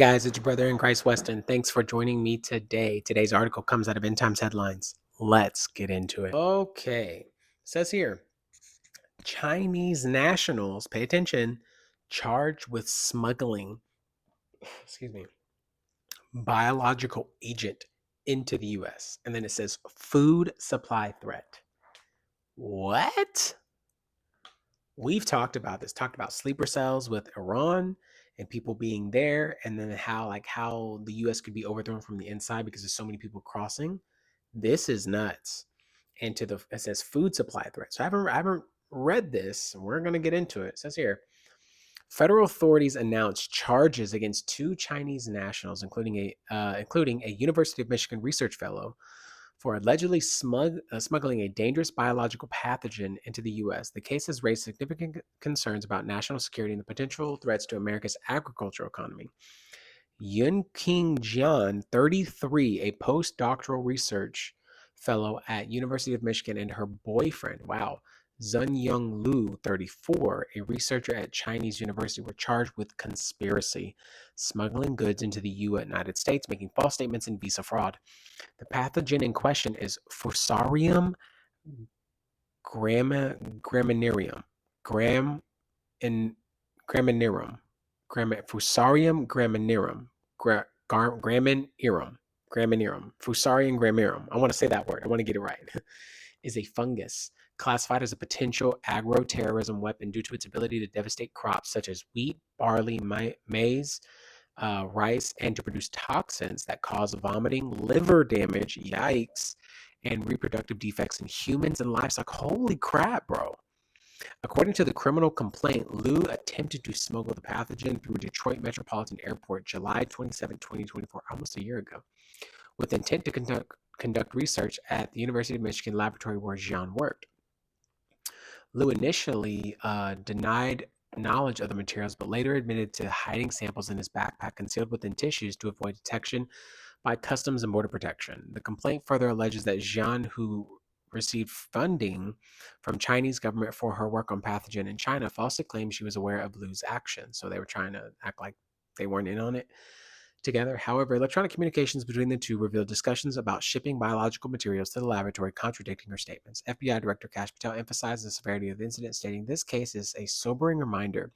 Guys, it's your brother in Christ, Weston. Thanks for joining me today. Today's article comes out of End Times Headlines. Let's get into it. Okay, says here, Chinese nationals, pay attention, charged with smuggling, excuse me, biological agent into the U.S. And then it says food supply threat. What? We've talked about this, talked about sleeper cells with Iran and people being there, and then how the US could be overthrown from the inside because there's so many people crossing. This is nuts. And it says food supply threat. So I haven't read this. We're gonna get into it. It says here, federal authorities announced charges against two Chinese nationals, including a University of Michigan research fellow, for allegedly smuggling a dangerous biological pathogen into the U.S. The case has raised significant concerns about national security and the potential threats to America's agricultural economy. Yun King Jian, 33, a postdoctoral research fellow at University of Michigan, and her boyfriend, wow, Zun Young Lu, 34, a researcher at Chinese University, were charged with conspiracy, smuggling goods into the United States, making false statements, and visa fraud. The pathogen in question is Fusarium graminearum. Gram in graminearum. Fusarium graminearum. Graminearum. Fusarium graminearum. I want to say that word. I want to get it right. Is a fungus classified as a potential agro-terrorism weapon due to its ability to devastate crops such as wheat, barley, maize, rice, and to produce toxins that cause vomiting, liver damage, yikes, and reproductive defects in humans and livestock. Holy crap, bro. According to the criminal complaint, Liu attempted to smuggle the pathogen through Detroit Metropolitan Airport July 27, 2024, almost a year ago, with intent to conduct research at the University of Michigan laboratory where Jian worked. Liu initially denied knowledge of the materials, but later admitted to hiding samples in his backpack concealed within tissues to avoid detection by Customs and Border Protection. The complaint further alleges that Jian, who received funding from Chinese government for her work on pathogen in China, falsely claimed she was aware of Liu's actions. So they were trying to act like they weren't in on it together. However, electronic communications between the two revealed discussions about shipping biological materials to the laboratory contradicting her statements. FBI Director Kash Patel emphasized the severity of the incident, stating, "This case is a sobering reminder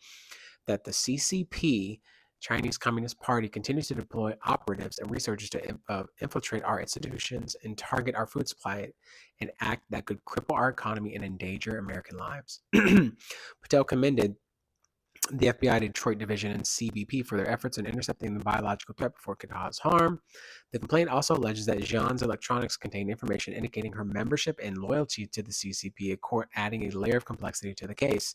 that the CCP, Chinese Communist Party, continues to deploy operatives and researchers to infiltrate our institutions and target our food supply, an act that could cripple our economy and endanger American lives." Patel commended the FBI Detroit Division and CBP for their efforts in intercepting the biological threat before it could cause harm. The complaint also alleges that Jian's electronics contain information indicating her membership and loyalty to the CCP, a court adding a layer of complexity to the case.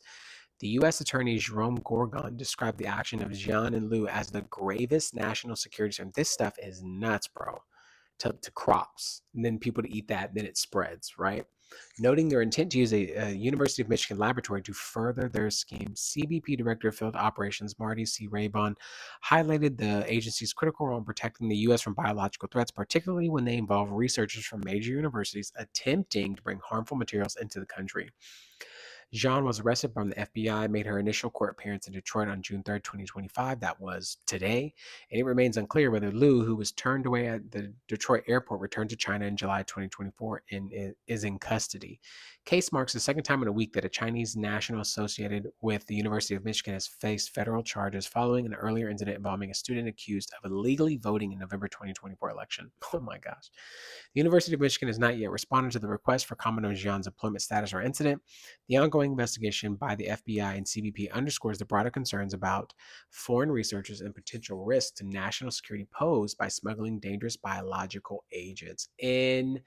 The U.S. Attorney Jerome Gorgon described the action of Jian and Liu as the gravest national security threat. This stuff is nuts, bro. To crops, and then people to eat that, then it spreads, right? Noting their intent to use a University of Michigan laboratory to further their scheme, CBP Director of Field Operations Marty C. Raybon highlighted the agency's critical role in protecting the U.S. from biological threats, particularly when they involve researchers from major universities attempting to bring harmful materials into the country. Jean was arrested from the FBI, made her initial court appearance in Detroit on June 3rd, 2025. That was today. And it remains unclear whether Liu, who was turned away at the Detroit airport, returned to China in July 2024 and is in custody. Case marks the second time in a week that a Chinese national associated with the University of Michigan has faced federal charges following an earlier incident involving a student accused of illegally voting in November 2024 election. Oh my gosh. The University of Michigan has not yet responded to the request for comment on Jian's employment status or incident. The ongoing investigation by the FBI and CBP underscores the broader concerns about foreign researchers and potential risks to national security posed by smuggling dangerous biological agents. In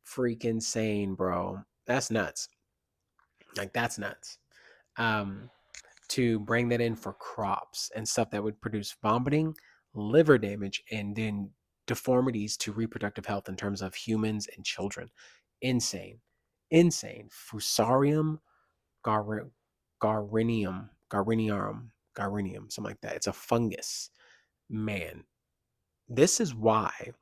freaking sane, bro. That's nuts. Like, that's nuts. Um, to bring that in for crops and stuff that would produce vomiting, liver damage, and then deformities to reproductive health in terms of humans and children. Insane. Insane. Fusarium garinium, something like that. It's a fungus. Man, this is why,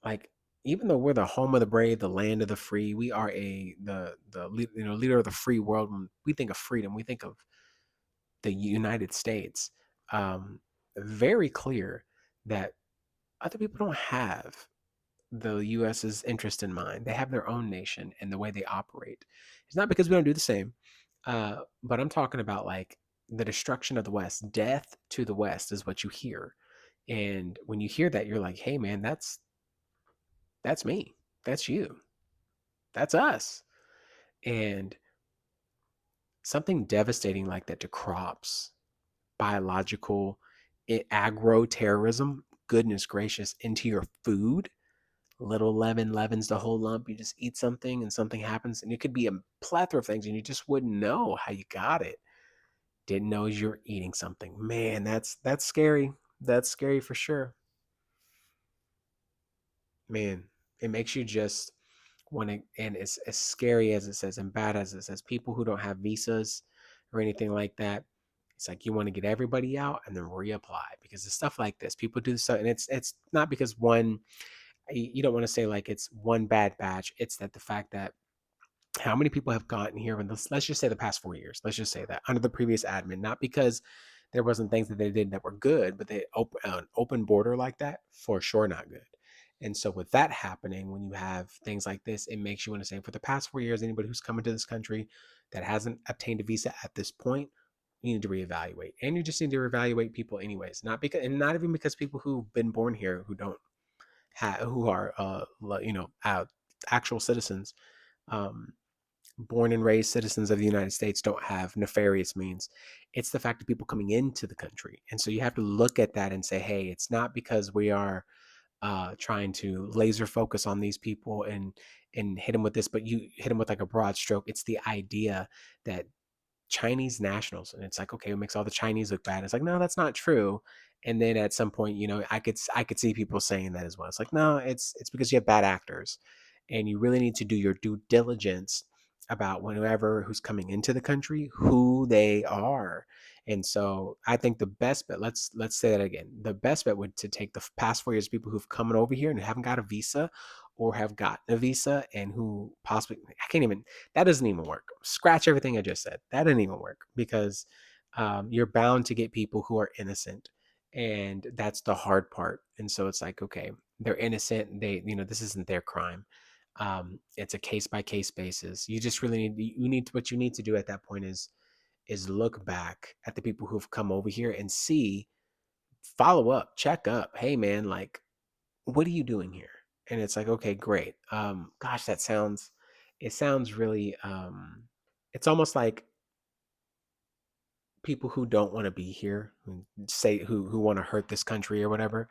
like, even though we're the home of the brave, the land of the free, we are the leader of the free world. When we think of freedom, we think of the United States. Um, very clear that other people don't have the US's interest in mind. They have their own nation and the way they operate. It's not because we don't do the same, but I'm talking about like the destruction of the West. Death to the West is what you hear, and when you hear that, you're like, "Hey, man, that's me. That's you. That's us." And something devastating like that to crops, biological, agro terrorism. Goodness gracious, into your food. Little lemon leavens the whole lump. You just eat something and something happens, and it could be a plethora of things, and you just wouldn't know how you got it. Didn't know you're eating something. Man, that's scary. That's scary for sure. Man, it makes you just want to, and it's as scary as it says and bad as it says. People who don't have visas or anything like that, it's like you want to get everybody out and then reapply because it's stuff like this. People do so, and it's not because one. You don't want to say like it's one bad batch. It's that the fact that how many people have gotten here in this, let's just say the past 4 years, let's just say that under the previous admin, not because there wasn't things that they did that were good, but they open an open border like that, for sure not good. And so with that happening, when you have things like this, it makes you want to say for the past 4 years, anybody who's coming to this country that hasn't obtained a visa at this point, you need to reevaluate. And you just need to reevaluate people anyways, not because, and not even because people who've been born here who don't have, who are actual citizens, um born and raised citizens of the United States, don't have nefarious means. It's the fact of people coming into the country. And so you have to look at that and say, hey, it's not because we are trying to laser focus on these people and hit them with this, but you hit them with like a broad stroke. It's the idea that Chinese nationals, and it's like, okay, it makes all the Chinese look bad. It's like, no, that's not true. And then at some point, I could see people saying that as well. It's like, no, it's because you have bad actors, and you really need to do your due diligence about whoever who's coming into the country, who they are. And so I think the best bet, let's say that again, the best bet would to take the past 4 years of people who've come over here and haven't got a visa or have gotten a visa and who possibly, I can't even, that doesn't even work. Scratch everything I just said. That didn't even work because you're bound to get people who are innocent, and that's the hard part. And so it's like, okay, they're innocent. This isn't their crime. It's a case by case basis. You just really what you need to do at that point is look back at the people who've come over here and see, follow up, check up. Hey, man, like, what are you doing here? And it's like, okay, great. Gosh, it sounds really, it's almost like people who don't want to be here, who want to hurt this country or whatever.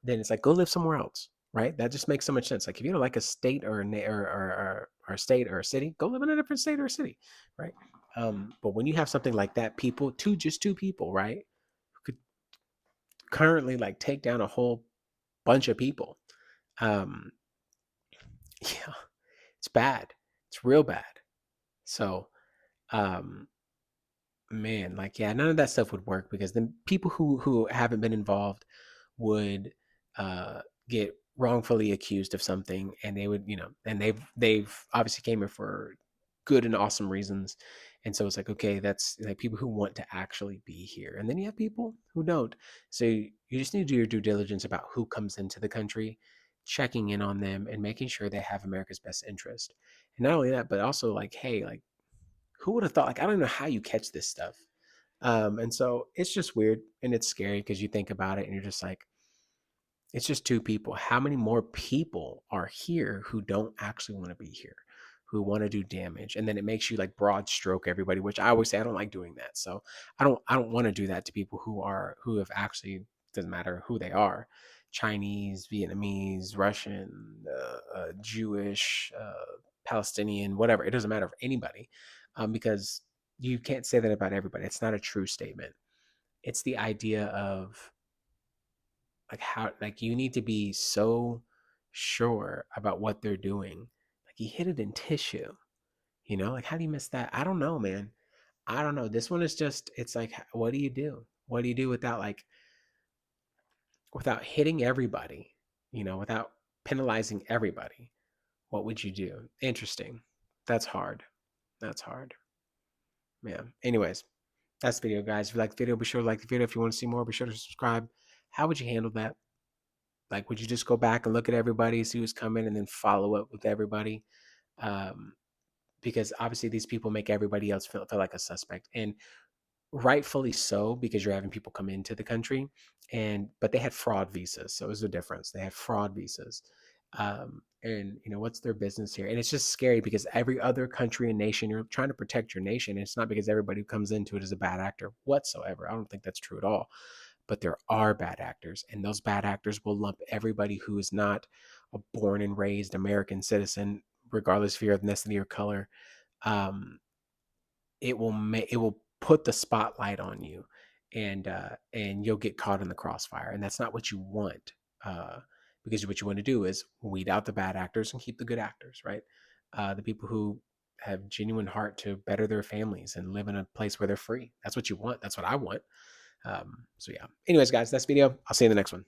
Then it's like, go live somewhere else, right? That just makes so much sense. Like if you don't like a state or or a state or a city, go live in a different state or a city, right? But when you have something like that, just two people, right, who could currently like take down a whole bunch of people. Um, yeah, it's bad. It's real bad. So, um, man, like yeah, none of that stuff would work because then people who haven't been involved would get wrongfully accused of something, and they would, and they've obviously came here for good and awesome reasons. And so it's like, okay, that's like people who want to actually be here, and then you have people who don't. So you just need to do your due diligence about who comes into the country, checking in on them and making sure they have America's best interest. And not only that, but also like, hey, like who would have thought, like I don't know how you catch this stuff. And so it's just weird and it's scary because you think about it and you're just like, it's just two people. How many more people are here who don't actually want to be here, who want to do damage? And then it makes you like broad stroke everybody, which I always say I don't like doing that. So I don't want to do that to people who have actually, doesn't matter who they are, Chinese, Vietnamese, Russian, Jewish, Palestinian, whatever. It doesn't matter for anybody, because you can't say that about everybody. It's not a true statement. It's the idea of like how, like you need to be so sure about what they're doing. Like you hid it in tissue, like how do you miss that? I don't know, man. I don't know. This one is just, it's like, what do you do? What do you do without like, without hitting everybody, without penalizing everybody? What would you do? Interesting. That's hard. That's hard. Yeah. Anyways, That's the video, guys. If you like the video, be sure to like the video. If you want to see more, be sure to subscribe. How would you handle that? Like, would you just go back and look at everybody, see who's coming, and then follow up with everybody? Um, because obviously these people make everybody else feel like a suspect, and rightfully so, because you're having people come into the country, but they had fraud visas, so it was a difference. They had fraud visas, and what's their business here? And it's just scary because every other country and nation, you're trying to protect your nation. And it's not because everybody who comes into it is a bad actor whatsoever. I don't think that's true at all. But there are bad actors, and those bad actors will lump everybody who is not a born and raised American citizen, regardless of your ethnicity or color. Um, it will put the spotlight on you, and you'll get caught in the crossfire, and that's not what you want. Because what you want to do is weed out the bad actors and keep the good actors, right? The people who have genuine heart to better their families and live in a place where they're free. That's what you want. That's what I want. So yeah. Anyways, guys, that's video. I'll see you in the next one.